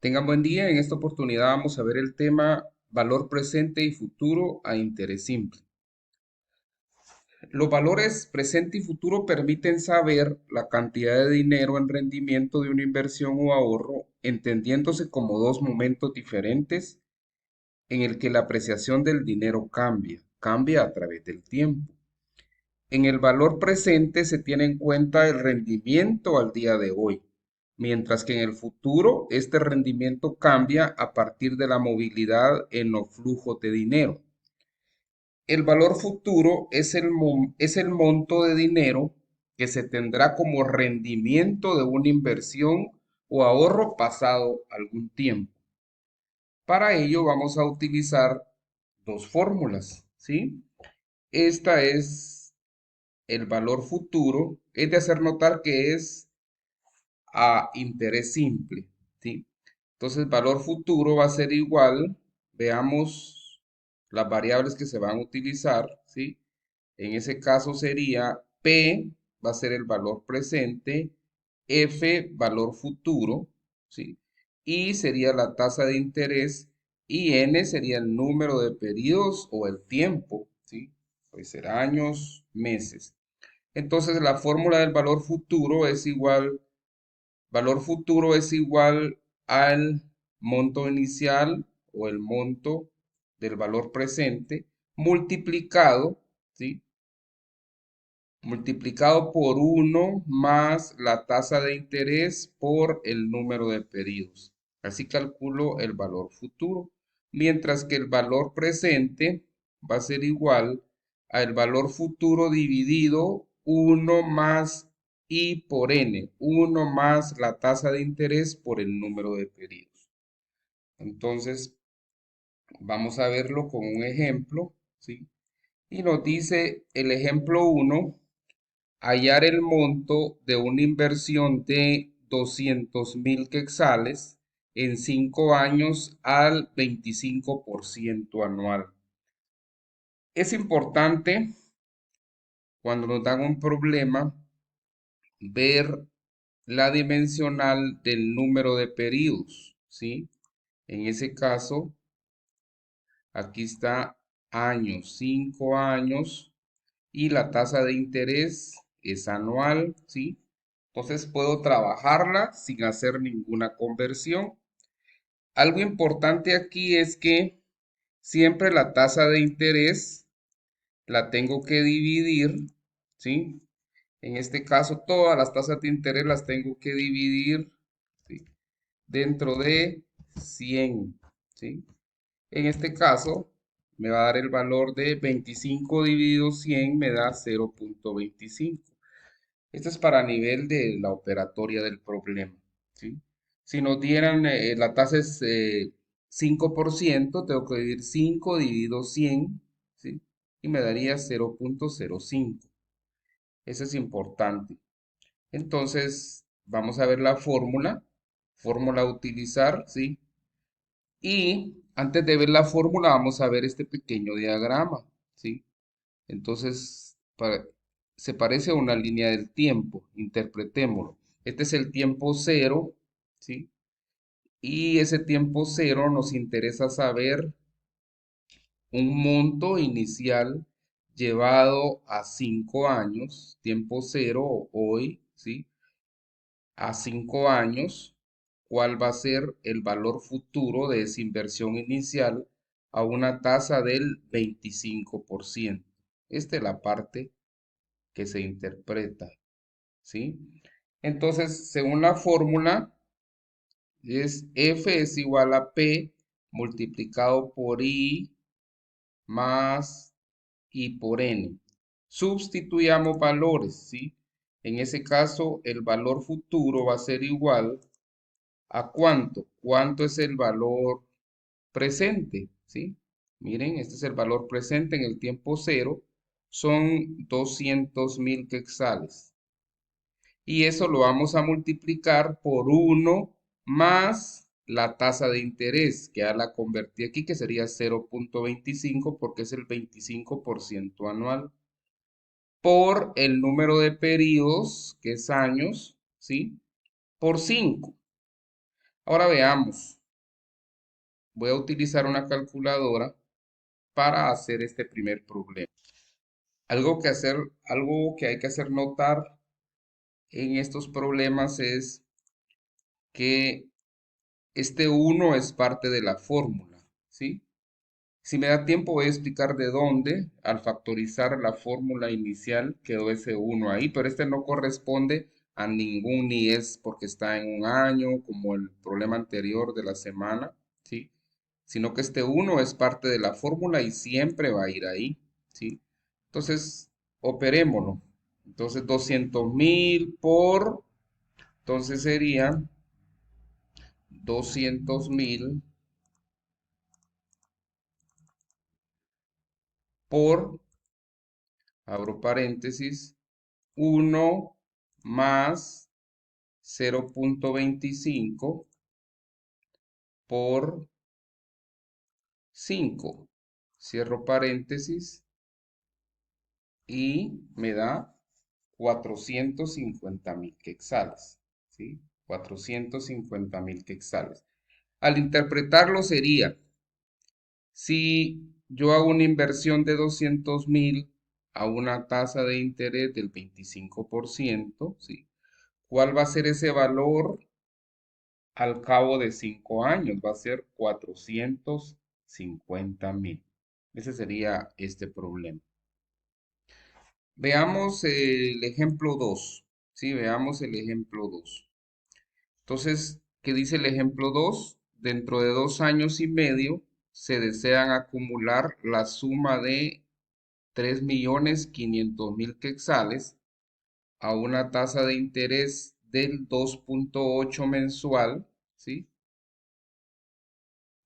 Tengan buen día. En esta oportunidad vamos a ver el tema valor presente y futuro a interés simple. Los valores presente y futuro permiten saber la cantidad de dinero en rendimiento de una inversión o ahorro, entendiéndose como dos momentos diferentes en el que la apreciación del dinero cambia a través del tiempo. En el valor presente se tiene en cuenta el rendimiento al día de hoy, mientras que en el futuro este rendimiento cambia a partir de la movilidad en los flujos de dinero. El valor futuro es el monto de dinero que se tendrá como rendimiento de una inversión o ahorro pasado algún tiempo. Para ello vamos a utilizar dos fórmulas, ¿sí? Esta es el valor futuro, es de hacer notar que es a interés simple, ¿sí? Entonces, valor futuro va a ser igual, veamos las variables que se van a utilizar, ¿sí? En ese caso sería P, va a ser el valor presente, F, valor futuro, ¿sí? I sería la tasa de interés y N sería el número de periodos o el tiempo, ¿sí? Puede ser años, meses. Entonces la fórmula del valor futuro es igual al monto inicial o el monto del valor presente multiplicado, ¿sí? Multiplicado por uno más la tasa de interés por el número de periodos. Así calculo el valor futuro. Mientras que el valor presente va a ser igual al valor futuro dividido uno más I por N, uno más la tasa de interés por el número de periodos. Entonces, vamos a verlo con un ejemplo, ¿sí? Y nos dice el ejemplo uno: hallar el monto de una inversión de 200.000 quetzales en 5 años al 25% anual. Es importante cuando nos dan un problema ver la dimensional del número de periodos, ¿sí? En ese caso, aquí está años, 5 años, y la tasa de interés es anual, ¿sí? Entonces puedo trabajarla sin hacer ninguna conversión. Algo importante aquí es que siempre la tasa de interés la tengo que dividir, ¿sí? En este caso, todas las tasas de interés las tengo que dividir, ¿sí? Dentro de 100, ¿sí? En este caso, me va a dar el valor de 25 dividido 100, me da 0.25. Esto es para nivel de la operatoria del problema, ¿sí? Si nos dieran la tasa es 5%, tengo que dividir 5 dividido 100, ¿sí? Y me daría 0.05. Eso es importante. Entonces, vamos a ver la fórmula a utilizar, ¿sí? Y antes de ver la fórmula, vamos a ver este pequeño diagrama, ¿sí? Entonces, se parece a una línea del tiempo, interpretémoslo. Este es el tiempo cero, ¿sí? Y ese tiempo cero nos interesa saber un monto inicial llevado a 5 años, tiempo cero hoy, ¿sí? A 5 años, cuál va a ser el valor futuro de esa inversión inicial a una tasa del 25%. Esta es la parte que se interpreta, ¿sí? Entonces, según la fórmula, es F es igual a P multiplicado por I más I por N. Sustituyamos valores, ¿sí? En ese caso, el valor futuro va a ser igual a ¿cuánto? ¿Cuánto es el valor presente? ¿Sí? Miren, este es el valor presente en el tiempo cero. Son 200.000 quetzales. Y eso lo vamos a multiplicar por uno más la tasa de interés, que ya la convertí aquí, que sería 0.25 porque es el 25% anual, por el número de periodos, que es años, ¿sí? Por 5. Ahora veamos. Voy a utilizar una calculadora para hacer este primer problema. Algo que hay que hacer notar en estos problemas es que este uno es parte de la fórmula, ¿sí? Si me da tiempo voy a explicar de dónde, al factorizar la fórmula inicial, quedó ese uno ahí, pero este no corresponde a ningún ni es porque está en un año, como el problema anterior de la semana, ¿sí? Sino que este uno es parte de la fórmula y siempre va a ir ahí, ¿sí? Entonces, operémoslo. Entonces, 200.000 por, entonces sería 200.000 por, abro paréntesis, uno más 0.25 por 5. Cierro paréntesis y me da 450.000 quetzales, ¿sí? 450.000 quetzales. Al interpretarlo sería, si yo hago una inversión de 200.000 a una tasa de interés del 25%, ¿sí? ¿Cuál va a ser ese valor al cabo de 5 años? Va a ser 450.000. Ese sería este problema. Veamos el ejemplo 2. Sí, veamos el ejemplo 2. Entonces, ¿qué dice el ejemplo 2? Dentro de 2 años y medio se desean acumular la suma de 3.500.000 quetzales a una tasa de interés del 2.8 mensual, ¿sí?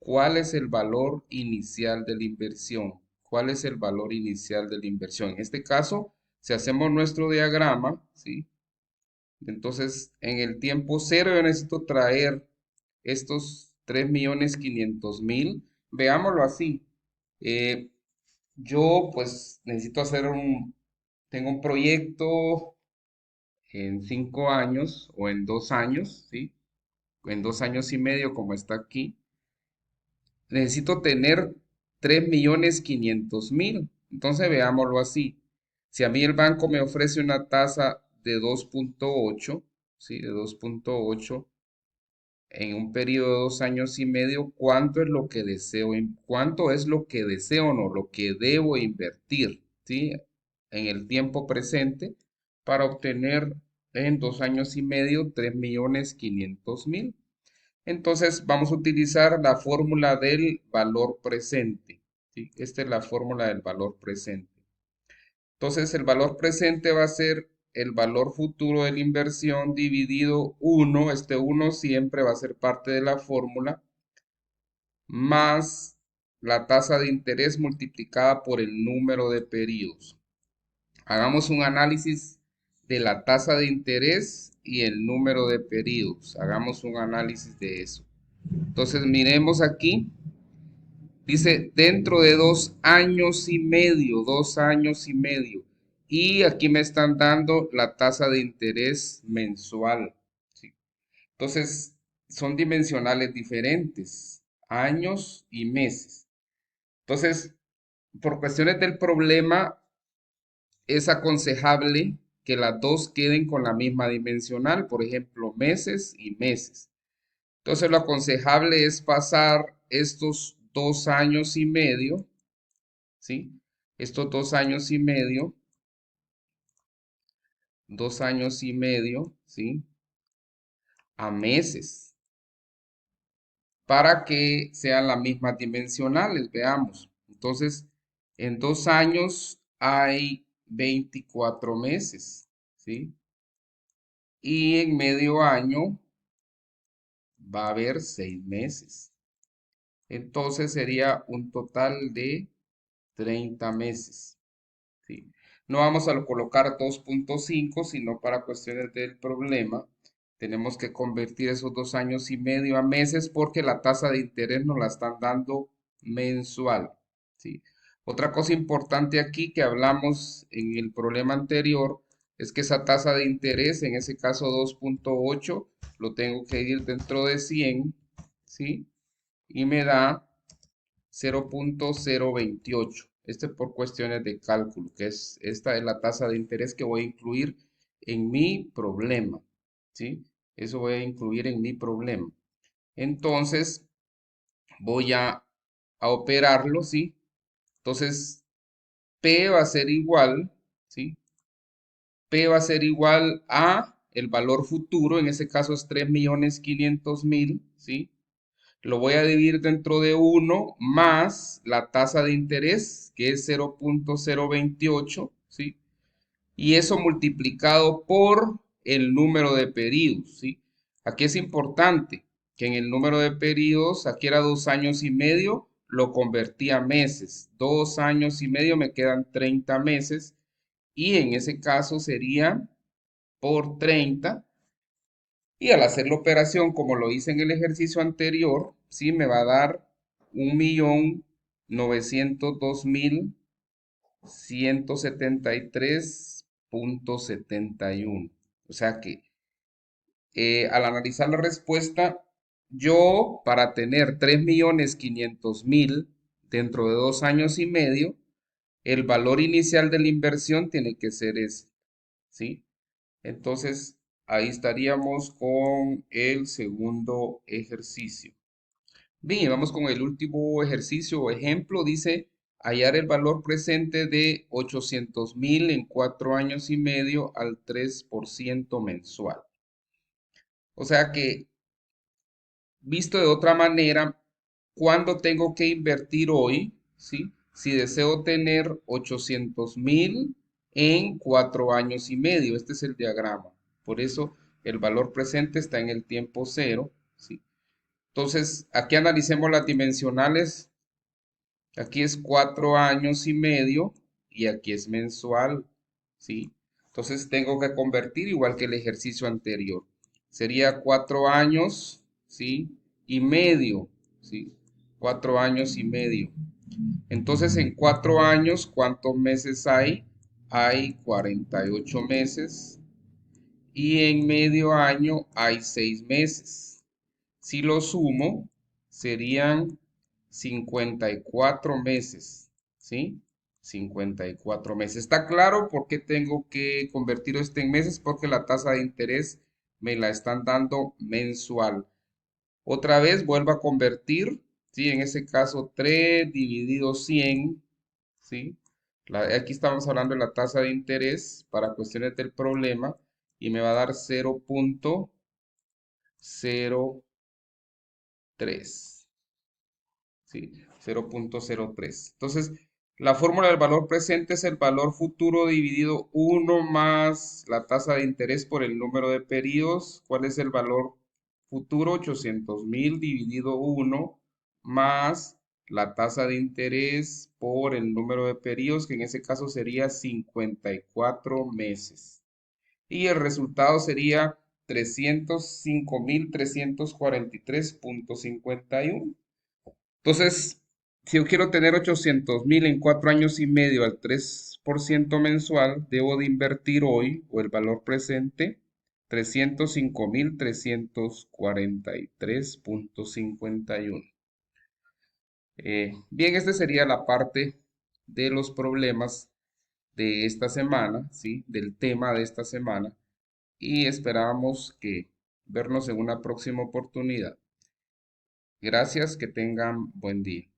¿Cuál es el valor inicial de la inversión? ¿Cuál es el valor inicial de la inversión? En este caso, si hacemos nuestro diagrama, ¿sí? Entonces, en el tiempo cero yo necesito traer estos 3.500.000. Veámoslo así. Eh, yo pues necesito tengo un proyecto en 5 años o en 2 años, ¿sí? En 2 años y medio como está aquí. Necesito tener 3.500.000. Entonces veámoslo así. Si a mí el banco me ofrece una tasa de 2.8, ¿sí? De 2.8 en un periodo de 2 años y medio, ¿cuánto es lo que deseo, cuánto es lo que deseo, no, lo que debo invertir, ¿sí? En el tiempo presente para obtener en 2 años y medio 3.500.000. Entonces vamos a utilizar la fórmula del valor presente, ¿sí? Esta es la fórmula del valor presente. Entonces el valor presente va a ser el valor futuro de la inversión dividido 1. Este uno siempre va a ser parte de la fórmula, más la tasa de interés multiplicada por el número de periodos. Hagamos un análisis de la tasa de interés y el número de periodos. Hagamos un análisis de eso. Entonces miremos aquí. Dice dentro de 2 años y medio, 2 años y medio. Y aquí me están dando la tasa de interés mensual, ¿sí? Entonces, son dimensionales diferentes, años y meses. Entonces, por cuestiones del problema, es aconsejable que las dos queden con la misma dimensional, por ejemplo, meses y meses. Entonces, lo aconsejable es pasar estos 2 años y medio, ¿sí? Estos 2 años y medio, ¿sí? A meses, para que sean las mismas dimensionales, veamos. Entonces, en 2 años hay 24 meses, ¿sí? Y en medio año va a haber 6 meses. Entonces sería un total de 30 meses, ¿sí? No vamos a colocar 2.5, sino para cuestiones del problema. Tenemos que convertir esos 2 años y medio a meses porque la tasa de interés nos la están dando mensual, ¿sí? Otra cosa importante aquí que hablamos en el problema anterior es que esa tasa de interés, en ese caso 2.8, lo tengo que ir dentro de 100, ¿sí? Y me da 0.028. Este por cuestiones de cálculo, esta es la tasa de interés que voy a incluir en mi problema, ¿sí? Eso voy a incluir en mi problema. Entonces, voy a operarlo, ¿sí? Entonces, P va a ser igual, ¿sí? P va a ser igual a el valor futuro, en ese caso es 3.500.000, ¿sí? Lo voy a dividir dentro de 1 más la tasa de interés, que es 0.028, ¿sí? Y eso multiplicado por el número de pedidos, ¿sí? Aquí es importante que en el número de pedidos, aquí era 2 años y medio, lo convertí a meses. 2 años y medio me quedan 30 meses y en ese caso sería por 30. Y al hacer la operación, como lo hice en el ejercicio anterior, sí me va a dar 1.902.173.71. O sea que al analizar la respuesta, yo para tener 3.500.000 dentro de 2 años y medio, el valor inicial de la inversión tiene que ser ese, ¿sí? Entonces, ahí estaríamos con el segundo ejercicio. Bien, y vamos con el último ejercicio o ejemplo. Dice hallar el valor presente de 800.000 en 4 años y medio al 3% mensual. O sea que, visto de otra manera, ¿cuándo tengo que invertir hoy? ¿Sí? Si deseo tener 800.000 en 4 años y medio. Este es el diagrama. Por eso el valor presente está en el tiempo cero. ¿Sí? Entonces, aquí analicemos las dimensionales. Aquí es 4 años y medio y aquí es mensual. ¿Sí? Entonces tengo que convertir igual que el ejercicio anterior. Sería 4 años, ¿sí? Y medio, ¿sí? 4 años y medio. Entonces en 4 años, ¿cuántos meses hay? Hay 48 meses. Y en medio año hay 6 meses. Si lo sumo, serían 54 meses, ¿sí? 54 meses. ¿Está claro por qué tengo que convertir esto en meses? Porque la tasa de interés me la están dando mensual. Otra vez vuelvo a convertir, ¿sí? En ese caso 3 dividido 100, ¿sí? Aquí estamos hablando de la tasa de interés para cuestiones del problema y me va a dar 0.03, ¿sí? 0.03. Entonces, la fórmula del valor presente es el valor futuro dividido 1 más la tasa de interés por el número de periodos. ¿Cuál es el valor futuro? 800.000 dividido 1 más la tasa de interés por el número de periodos, que en ese caso sería 54 meses. Y el resultado sería 305.343.51. Entonces, si yo quiero tener 800.000 en 4 años y medio al 3% mensual, debo de invertir hoy, o el valor presente, 305.343.51. Bien, esta sería la parte de los problemas de esta semana, ¿sí? Del tema de esta semana. Y esperamos que vernos en una próxima oportunidad. Gracias, que tengan buen día.